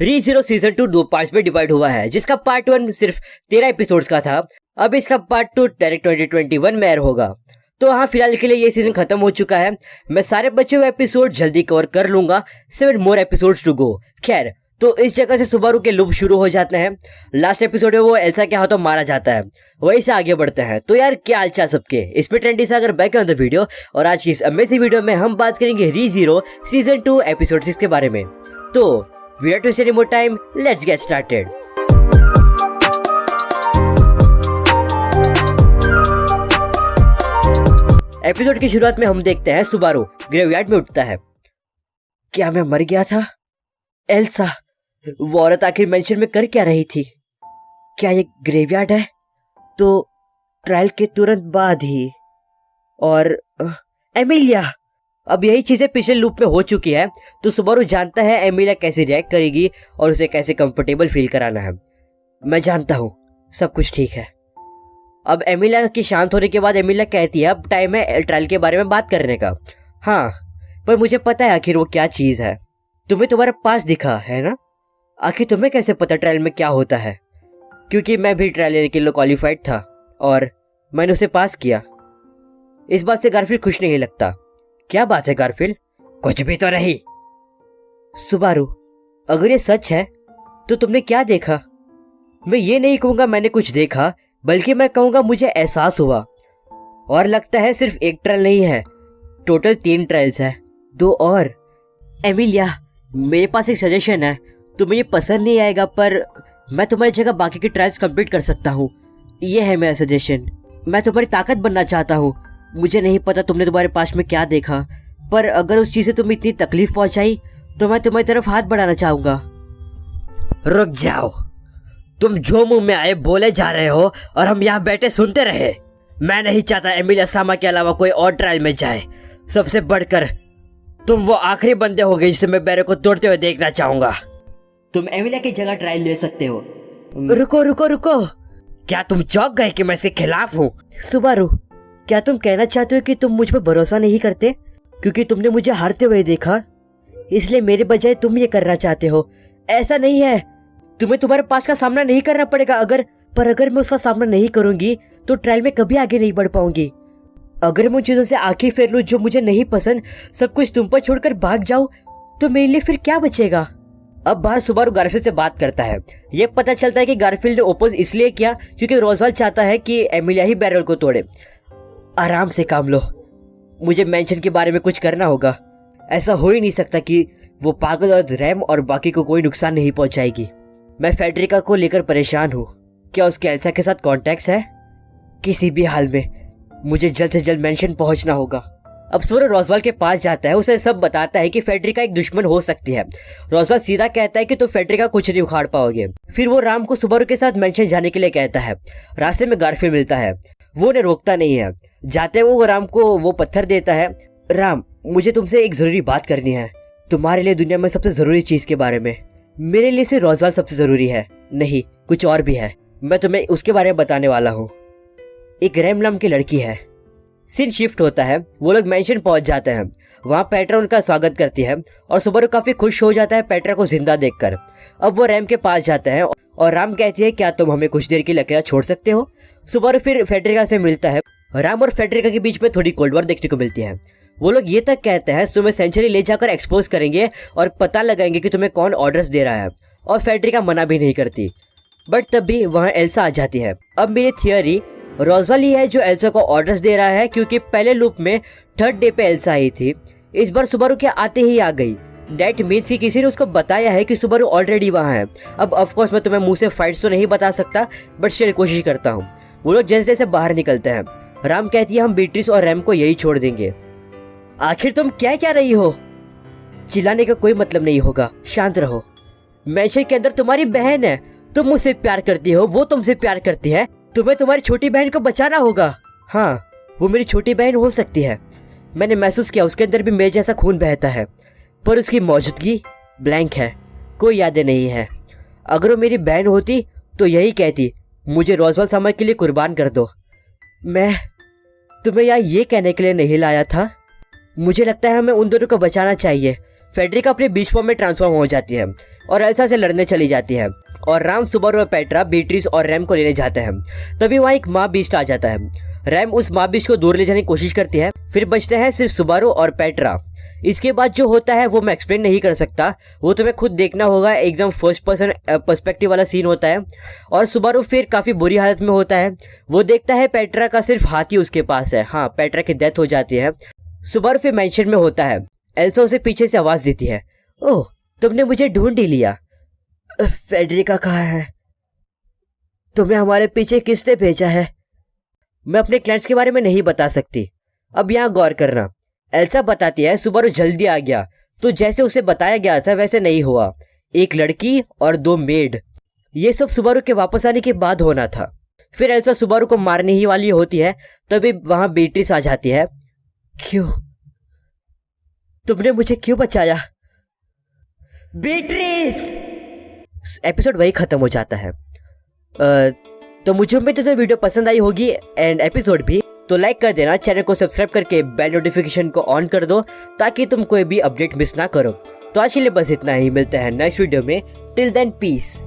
री-ज़ीरो season 2 दो parts में divide हुआ है, जिसका पार्ट 1 सिर्फ 13 एपिसोड्स का था। अब इसका पार्ट 2 डायरेक्ट 2021 में एयर होगा। तो हाँ, फिलहाल के लिए ये सीजन खत्म हो चुका है। मैं सारे बचे हुए एपिसोड जल्दी कवर कर लूंगा। 7 मोर एपिसोड्स टू गो। खैर, तो इस जगह से सुबारू के लूप शुरू हो जाते हैं। लास्ट एपिसोड में वो एल्सा के हाथों मारा जाता है। वहीं से आगे बढ़ते हैं। तो यार, क्या हालचाल सबके? इस पे trendy Sagar back on the video, और आज की इस अमेजिंग वीडियो में हम बात करेंगे री-ज़ीरो सीजन 2 एपिसोड 6 के बारे में। तो without wasting any more time, let's get started. Episode की शुरुआत में हम देखते हैं सुबारू ग्रेवयार्ड में उठता है। क्या मैं मर गया था? एल्सा, वो औरत आखिर मेंशन में कर क्या रही थी? क्या ये ग्रेवयार्ड है? तो ट्रायल के तुरंत बाद ही। और एमिलिया, अब यही चीजें पिछले लूप में हो चुकी है, तो सुबारू जानता है एमिलिया कैसे रिएक्ट करेगी और उसे कैसे कंफर्टेबल फील कराना है। मैं जानता हूँ सब कुछ ठीक है। अब एमिलिया की शांत होने के बाद एमिलिया कहती है अब टाइम है ट्रायल के बारे में बात करने का। हाँ, पर मुझे पता है आखिर वो क्या चीज है। तुम्हें तुम्हारा पास दिखा है ना? आखिर तुम्हें कैसे पता ट्रायल में क्या होता है? क्योंकि मैं भी ट्रायल लेने के लिए क्वालिफाइड था और मैंने उसे पास किया। इस बात से गारफील्ड खुश नहीं लगता। क्या बात है गारफील्ड? कुछ भी तो नहीं। सुबारू, अगर ये सच है तो तुमने क्या देखा? मैं ये नहीं कहूंगा मैंने कुछ देखा, बल्कि मैं कहूंगा मुझे एहसास हुआ। और लगता है सिर्फ एक ट्रायल नहीं है, टोटल 3 ट्रायल्स है, 2 और। एमिलिया, मेरे पास एक सजेशन है। तुम्हें ये पसंद नहीं आएगा, पर मैं तुम्हारी जगह बाकी की ट्रायल्स कंप्लीट कर सकता हूँ। ये है मेरा सजेशन। मैं तुम्हारी ताकत बनना चाहता हूँ। मुझे नहीं पता तुमने तुम्हारे पास में क्या देखा, पर अगर उस चीज से तुम्हें इतनी तकलीफ पहुंचाई तो मैं तुम्हारी तरफ हाथ बढ़ाना चाहूंगा। रुक जाओ, तुम जो मुंह में आए बोले जा रहे हो और हम यहाँ बैठे सुनते रहे। मैं नहीं चाहता एमिलिया सामा के अलावा कोई और ट्रायल में जाए। सबसे बढ़कर तुम वो आखिरी बंदे हो गए जिसे मैं बैरे को तोड़ते हुए देखना चाहूंगा। तुम एमिलिया की जगह ट्रायल ले सकते हो। रुको रुको रुको, क्या तुम चौंक गए कि मैं इसके खिलाफ हूँ? सुबारू, क्या तुम कहना चाहते हो कि तुम मुझ पर भरोसा नहीं करते क्योंकि तुमने मुझे हारते हुए देखा, इसलिए मेरे बजाय तुम ये करना चाहते हो? ऐसा नहीं है। तुम्हें तुम्हारे पास का सामना नहीं करना पड़ेगा। अगर मैं उसका सामना नहीं करूंगी तो ट्रायल में कभी आगे नहीं बढ़ पाऊंगी। अगर मैं उन चीजों से आंखें फेर लूं जो मुझे नहीं पसंद, सब कुछ तुम पर छोड़कर भाग जाऊं, तो मेरे लिए फिर क्या बचेगा? अब बाहर सुबारू गारफील्ड से बात करता है। ये पता चलता है कि गारफील्ड ने ओपोज इसलिए किया क्योंकि रोजवाल चाहता है कि एमिलिया ही बैरल को तोड़े। आराम से काम लो, मुझे मेंशन के बारे में कुछ करना होगा। ऐसा हो ही नहीं सकता कि वो पागल और रैम और बाकी को कोई नुकसान नहीं पहुंचाएगी। मैं फेडरिका को लेकर परेशान हूँ। क्या उसके एल्सा के साथ कॉन्टैक्ट्स है? किसी भी हाल में मुझे जल्द से जल्द मेंशन पहुंचना होगा। अब सुबारू रोजवाल के पास जाता है, उसे सब बताता है कि फेडरिका एक दुश्मन हो सकती है। रोजवाल सीधा कहता है कि तुम फेडरिका कुछ नहीं उखाड़ पाओगे। फिर वो राम को सुबारू के साथ मेंशन जाने के लिए कहता है। रास्ते में गारफील्ड मिलता है, वो उन्हें रोकता नहीं है। जाते वो राम को वो पत्थर देता है। राम, मुझे तुमसे एक जरूरी बात करनी है। तुम्हारे लिए दुनिया में सबसे जरूरी चीज के बारे में। मेरे लिए सिर्फ रोजवाल सबसे जरूरी है नहीं, कुछ और भी है। मैं तुम्हें उसके बारे में बताने वाला हूँ। एक रैम नाम की लड़की है। सीन शिफ्ट होता है, वो लोग मेंशन पहुंच जाते हैं। वहाँ पेट्रा उनका स्वागत करती है और सुबारू काफी खुश हो जाता है पेट्रा को जिंदा देखकर। अब वो रैम के पास जाते हैं और राम कहती है क्या तुम हमें कुछ देर के लिए अकेला छोड़ सकते हो? सुबारू फिर फेडरिका से मिलता है। राम और फेडरिका के बीच में थोड़ी कोल्ड वॉर देखने को मिलती है। वो लोग ये तक कहते हैं तुम्हें सेंचुरी ले जाकर एक्सपोज करेंगे और पता लगाएंगे कि तुम्हें कौन ऑर्डर्स दे रहा है, और फेडरिका मना भी नहीं करती। बट तब भी वहाँ एल्सा आ जाती है। अब मेरी थियोरी, रोजवाल ही है जो एल्सा को ऑर्डर्स दे रहा है, क्योंकि पहले लूप में 3rd डे पे एल्सा आई थी। इस बार सुबारू के आते ही आ गई। डेट मीन्स कि किसी ने उसको बताया है कि सुबारू ऑलरेडी वहाँ है। अब ऑफकोर्स मैं तुम्हें मुंह से फाइट्स तो नहीं बता सकता, बट स्टिल कोशिश करता हूँ। वो लोग जैसे जैसे बाहर निकलते हैं, राम कहती है हम बीट्रिस और रैम को यही छोड़ देंगे। आखिर तुम क्या कह रही हो? चिल्लाने का कोई मतलब नहीं होगा, शांत रहो। मेंशन के अंदर तुम्हारी बहन है, तुम मुझसे प्यार करती हो, वो तुमसे प्यार करती है। तुम्हें तुम्हारी छोटी बहन को बचाना होगा। हाँ, वो मेरी छोटी बहन हो सकती है। मैंने महसूस किया उसके अंदर भी मेरे जैसा खून बहता है, पर उसकी मौजूदगी ब्लैंक है, कोई यादें नहीं है। अगर वो मेरी बहन होती तो यही कहती मुझे रोजवाल सामा के लिए कुर्बान कर दो। मैं तुम्हें यहाँ ये कहने के लिए नहीं लाया था। मुझे लगता है हमें उन दोनों को बचाना चाहिए। फेडरिका अपने बीच फॉर्म में ट्रांसफॉर्म हो जाती है। और एल्सा से लड़ने चली जाती है और राम, सुबारू और पेट्रा बीट्रिस और रैम को लेने जाते हैं। तभी वहाँ एक माँ बीस्ट आ जाता है। रैम उस माँ बीस्ट को दूर ले जाने की कोशिश करती है। फिर बचते हैं सिर्फ सुबारू और पेट्रा। इसके बाद जो होता है वो मैं एक्सप्लेन नहीं कर सकता, वो तुम्हें खुद देखना होगा। एकदम फर्स्ट पर्सन पर्सपेक्टिव वाला सीन होता है और सुबारू फिर काफ़ी बुरी हालत में होता है। वो देखता है पेट्रा का सिर्फ हाथ ही उसके पास है। हाँ, पेट्रा की डेथ हो जाती है। सुबारू फिर मेंशन में होता है। एल्सा उसे पीछे से आवाज़ देती है, ओह तुमने मुझे ढूंढ ही लिया। फेडरिका कहाँ है? तुम्हें हमारे पीछे किसने भेजा है? मैं अपने क्लाइंट्स के बारे में नहीं बता सकती, अब यहाँ गौर करना। एल्सा बताती है, सुबारू जल्दी आ गया तो जैसे उसे बताया गया था वैसे नहीं हुआ। एक लड़की और 2 मेड, ये सब सुबारू के वापस आने के बाद होना था। फिर एल्सा सुबारू को मारने ही वाली होती है, तभी वहां बीट्रिस आ जाती है। क्यों? तुमने मुझे क्यों बचाया? बीट्रिस! एपिसोड वही खत्म हो जाता है। तो मुझे उम्मीद है तो वीडियो पसंद आई होगी एंड एपिसोड भी। तो लाइक कर देना, चैनल को सब्सक्राइब करके बेल नोटिफिकेशन को ऑन कर दो ताकि तुम कोई भी अपडेट मिस ना करो। तो आज के लिए बस इतना ही, मिलते हैं नेक्स्ट वीडियो में। Till then piece.